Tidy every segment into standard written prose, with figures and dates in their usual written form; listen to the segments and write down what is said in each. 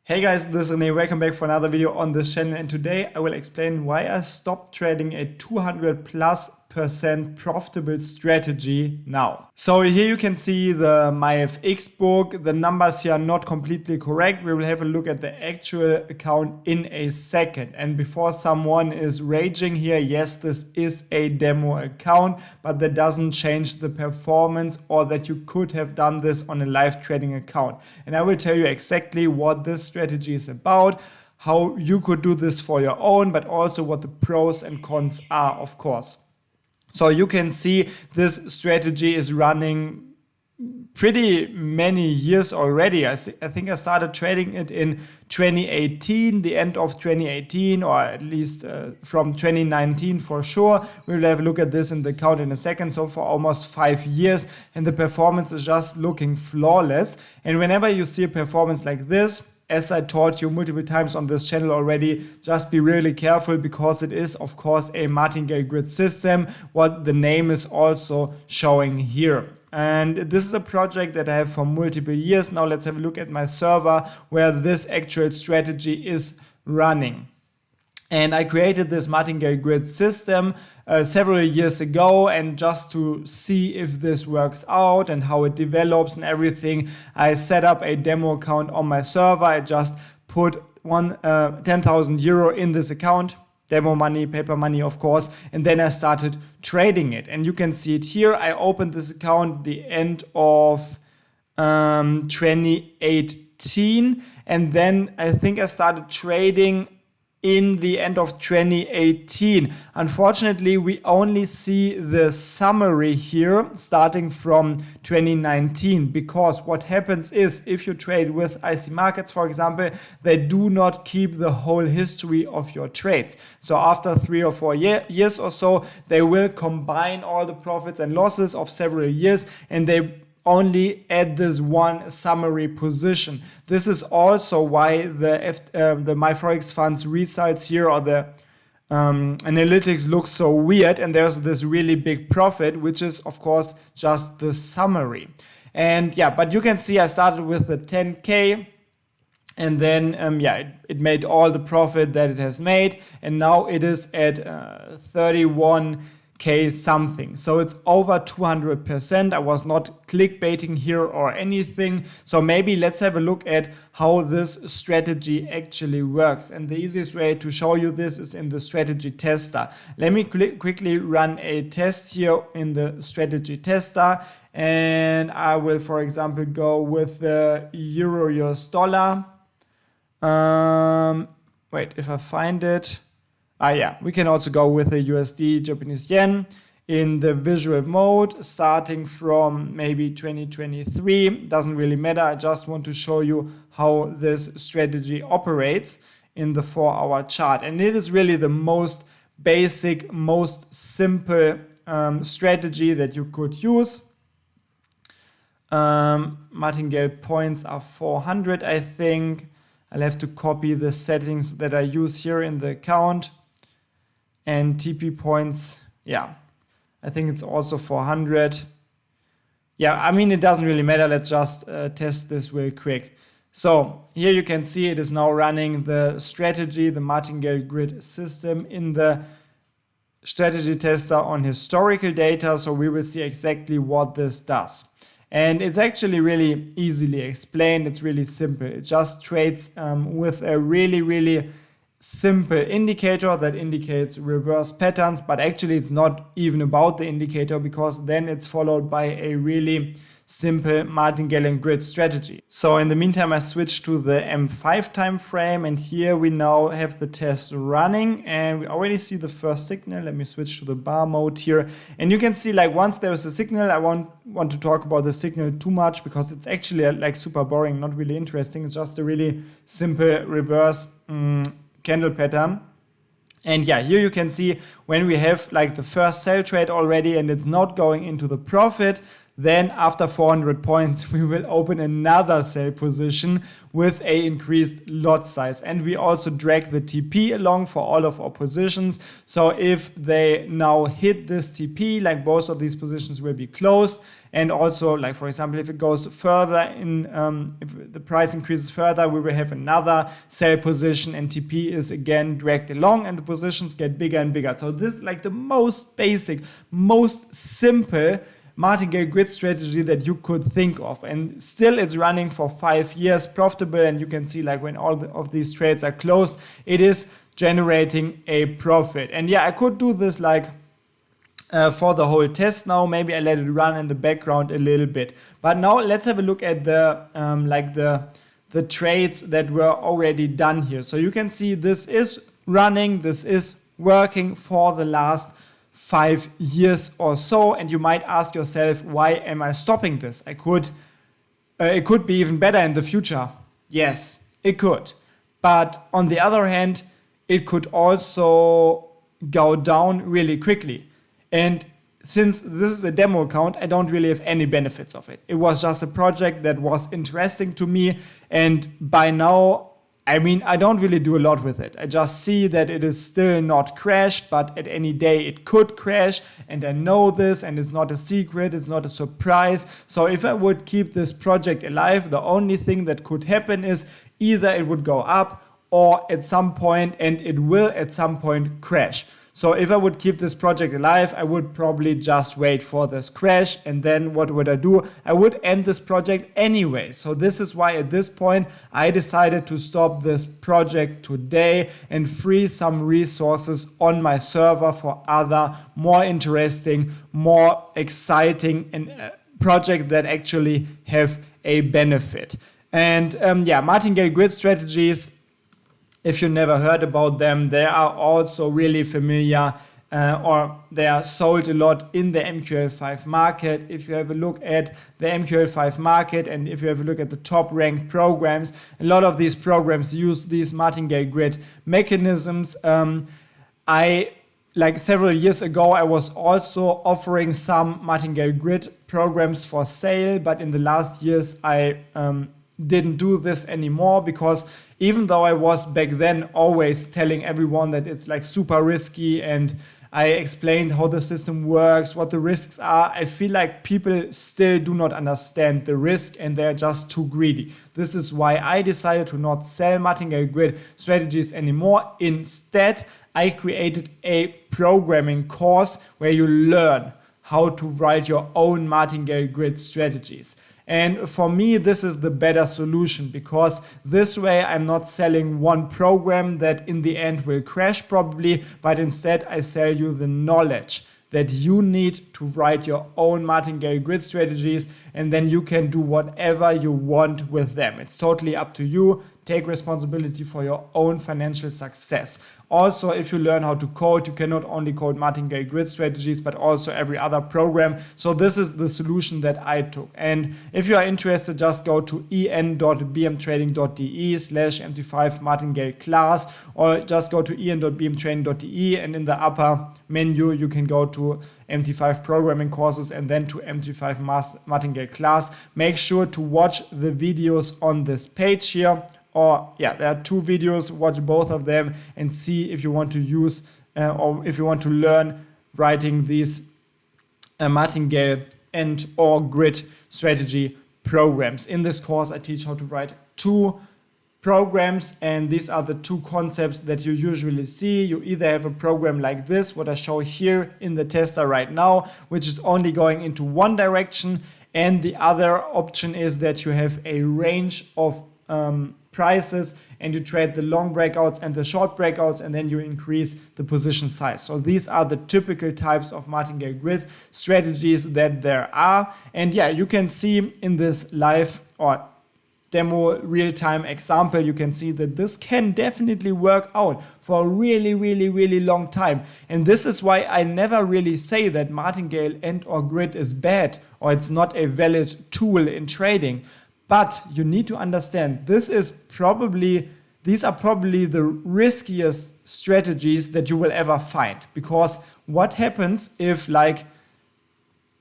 Hey guys, this is Rene. Welcome back for another video on this channel, and today I will explain why I stopped trading a 200+% profitable strategy now. So here you can see the MyFX book. The numbers here are not completely correct. We will have a look at the actual account in a second. And before someone is raging here, yes, this is a demo account, but that doesn't change the performance or that you could have done this on a live trading account. And I will tell you exactly what this strategy is about, how you could do this for your own, but also what the pros and cons are, of course. So you can see this strategy is running pretty many years already. I think I started trading it in 2018, the end of 2018, or at least from 2019 for sure. We'll have a look at this in the account in a second. So for almost 5 years, and the performance is just looking flawless. And whenever you see a performance like this, as I taught you multiple times on this channel already, just be really careful, because it is of course a Martingale grid system, what the name is also showing here. And this is a project that I have for multiple years. Now let's have a look at my server where this actual strategy is running. And I created this Martingale grid system several years ago, and just to see if this works out and how it develops and everything, I set up a demo account on my server. I just put 10,000 euro in this account, demo money, paper money of course, and then I started trading it. And you can see it here. I opened this account the end of 2018, and then I think I started trading in the end of 2018. Unfortunately, we only see the summary here starting from 2019, because what happens is, if you trade with IC markets, for example, they do not keep the whole history of your trades. So after 3 or 4 years or so, they will combine all the profits and losses of several years, and they only add this one summary position. This is also why the My Forex funds results here, or the analytics, look so weird, and there's this really big profit, which is of course just the summary. And yeah, but you can see I started with the 10K, and then it made all the profit that it has made, and now it is at 31K something. So it's over 200%. I was not clickbaiting here or anything. So maybe let's have a look at how this strategy actually works. And the easiest way to show you this is in the strategy tester. Let me quickly run a test here in the strategy tester. And I will, for example, go with the Euro US dollar. Wait, if I find it. We can also go with the USD Japanese yen in the visual mode, starting from maybe 2023. Doesn't really matter. I just want to show you how this strategy operates in the 4-hour chart. And it is really the most basic, most simple strategy that you could use. Martingale points are 400, I think. I'll have to copy the settings that I use here in the account. And TP points, I think it's also 400. I mean, it doesn't really matter. Let's just test this real quick. So here you can see it is now running the strategy, the Martingale grid system, in the strategy tester on historical data. So we will see exactly what this does. And it's actually really easily explained. It's really simple. It just trades with a really simple indicator that indicates reverse patterns, but actually it's not even about the indicator, because then it's followed by a really simple Martingale grid strategy. So in the meantime, I switched to the M5 time frame, and here we now have the test running, and we already see the first signal. Let me switch to the bar mode here, and you can see, like, once there is a signal, I won't want to talk about the signal too much, because it's actually like super boring, not really interesting. It's just a really simple reverse candle pattern. And here you can see when we have like the first sell trade already, and it's not going into the profit, then after 400 points, we will open another sell position with a increased lot size. And we also drag the TP along for all of our positions. So if they now hit this TP, like both of these positions will be closed. And also, like for example, if it goes further in, if the price increases further, we will have another sell position and TP is again dragged along and the positions get bigger and bigger. So this is like the most basic, most simple martingale grid strategy that you could think of, and still it's running for 5 years profitable. And you can see like when all of these trades are closed, it is generating a profit. And yeah, I could do this like for the whole test now. Maybe I let it run in the background a little bit. But now let's have a look at the the trades that were already done here. So you can see this is running, this is working for the last 5 years or so. And you might ask yourself, why am I stopping this? It could be even better in the future. Yes, it could. But on the other hand, it could also go down really quickly. And since this is a demo account, I don't really have any benefits of it. It was just a project that was interesting to me. And by now, I mean, I don't really do a lot with it. I just see that it is still not crashed, but at any day it could crash. And I know this, and it's not a secret, it's not a surprise. So if I would keep this project alive, the only thing that could happen is either it would go up or at some point, and it will at some point crash. So if I would keep this project alive, I would probably just wait for this crash. And then what would I do? I would end this project anyway. So this is why at this point, I decided to stop this project today and free some resources on my server for other more interesting, more exciting and projects that actually have a benefit. And yeah, martingale grid strategies, if you never heard about them, they are also really familiar or they are sold a lot in the MQL5 market. If you have a look at the MQL5 market and if you have a look at the top ranked programs, a lot of these programs use these martingale grid mechanisms. Like several years ago, I was also offering some martingale grid programs for sale, but in the last years, I didn't do this anymore, because even though I was back then always telling everyone that it's like super risky and I explained how the system works, what the risks are, I feel like people still do not understand the risk and they're just too greedy. This is why I decided to not sell martingale grid strategies anymore. Instead, I created a programming course where you learn how to write your own martingale grid strategies. And for me, this is the better solution, because this way I'm not selling one program that in the end will crash probably, but instead I sell you the knowledge that you need to write your own martingale grid strategies, and then you can do whatever you want with them. It's totally up to you. Take responsibility for your own financial success. Also, if you learn how to code, you can not only code martingale grid strategies, but also every other program. So this is the solution that I took. And if you are interested, just go to en.bmtrading.de/MT5 Martingale class, or just go to en.bmtrading.de, and in the upper menu, you can go to MT5 programming courses and then to MT5 Martingale class. Make sure to watch the videos on this page here. Or yeah, there are 2 videos, watch both of them and see if you want to use or if you want to learn writing these martingale and or grid strategy programs. In this course, I teach how to write 2 programs, and these are the 2 concepts that you usually see. You either have a program like this, what I show here in the tester right now, which is only going into one direction, and the other option is that you have a range of prices and you trade the long breakouts and the short breakouts, and then you increase the position size. So these are the typical types of martingale grid strategies that there are. And yeah, you can see in this live or demo real-time example, you can see that this can definitely work out for a really long time. And this is why I never really say that martingale and or grid is bad or it's not a valid tool in trading. But you need to understand, these are probably the riskiest strategies that you will ever find. Because what happens if, like,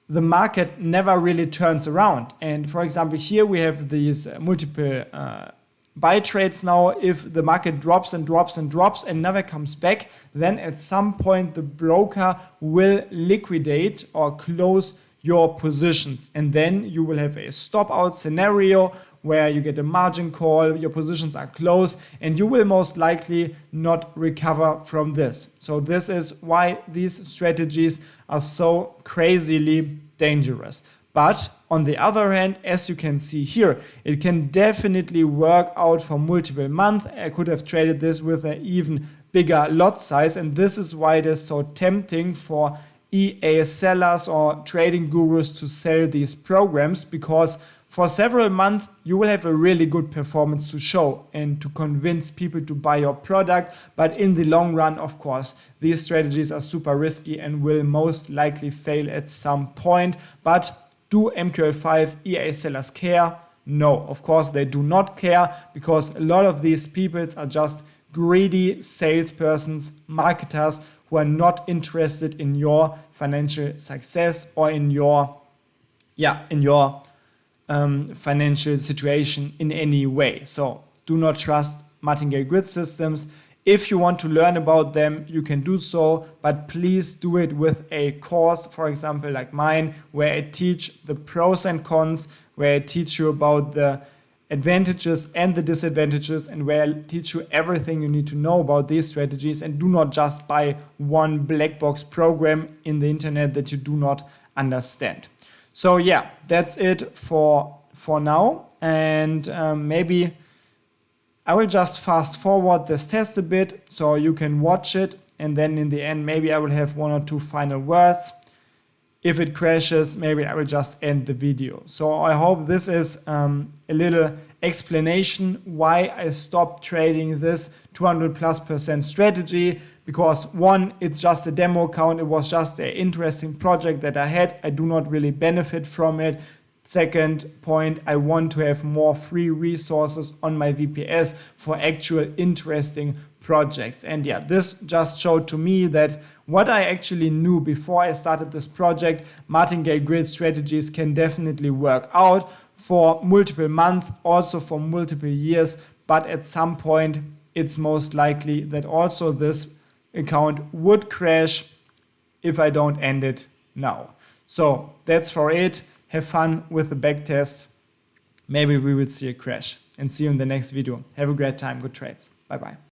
the market never really turns around. And for example, here we have these multiple buy trades now. If the market drops and drops and drops and never comes back, then at some point the broker will liquidate or close your positions, and then you will have a stop out scenario where you get a margin call, your positions are closed, and you will most likely not recover from this. So this is why these strategies are so crazily dangerous. But on the other hand, as you can see here, it can definitely work out for multiple months. I could have traded this with an even bigger lot size, and this is why it is so tempting for EA sellers or trading gurus to sell these programs, because for several months you will have a really good performance to show and to convince people to buy your product. But in the long run, of course, these strategies are super risky and will most likely fail at some point. But do MQL5 EA sellers care? No, of course they do not care, because a lot of these people are just greedy salespersons, marketers, who are not interested in your financial success or in your financial situation in any way. So do not trust Martingale grid systems. If you want to learn about them, you can do so, but please do it with a course, for example, like mine, where I teach the pros and cons, where I teach you about the advantages and the disadvantages, and where I teach you everything you need to know about these strategies, and do not just buy one black box program in the internet that you do not understand. So yeah, that's it for now, and maybe I will just fast forward this test a bit so you can watch it, and then in the end maybe I will have one or two final words. If it crashes, maybe I will just end the video. So I hope this is a little explanation why I stopped trading this 200+% strategy. Because one, it's just a demo account. It was just an interesting project that I had. I do not really benefit from it. Second point, I want to have more free resources on my VPS for actual interesting projects. And yeah, this just showed to me that what I actually knew before I started this project, Martingale grid strategies can definitely work out for multiple months, also for multiple years. But at some point, it's most likely that also this account would crash if I don't end it now. So that's for it. Have fun with the backtest. Maybe we will see a crash, and see you in the next video. Have a great time. Good trades. Bye bye.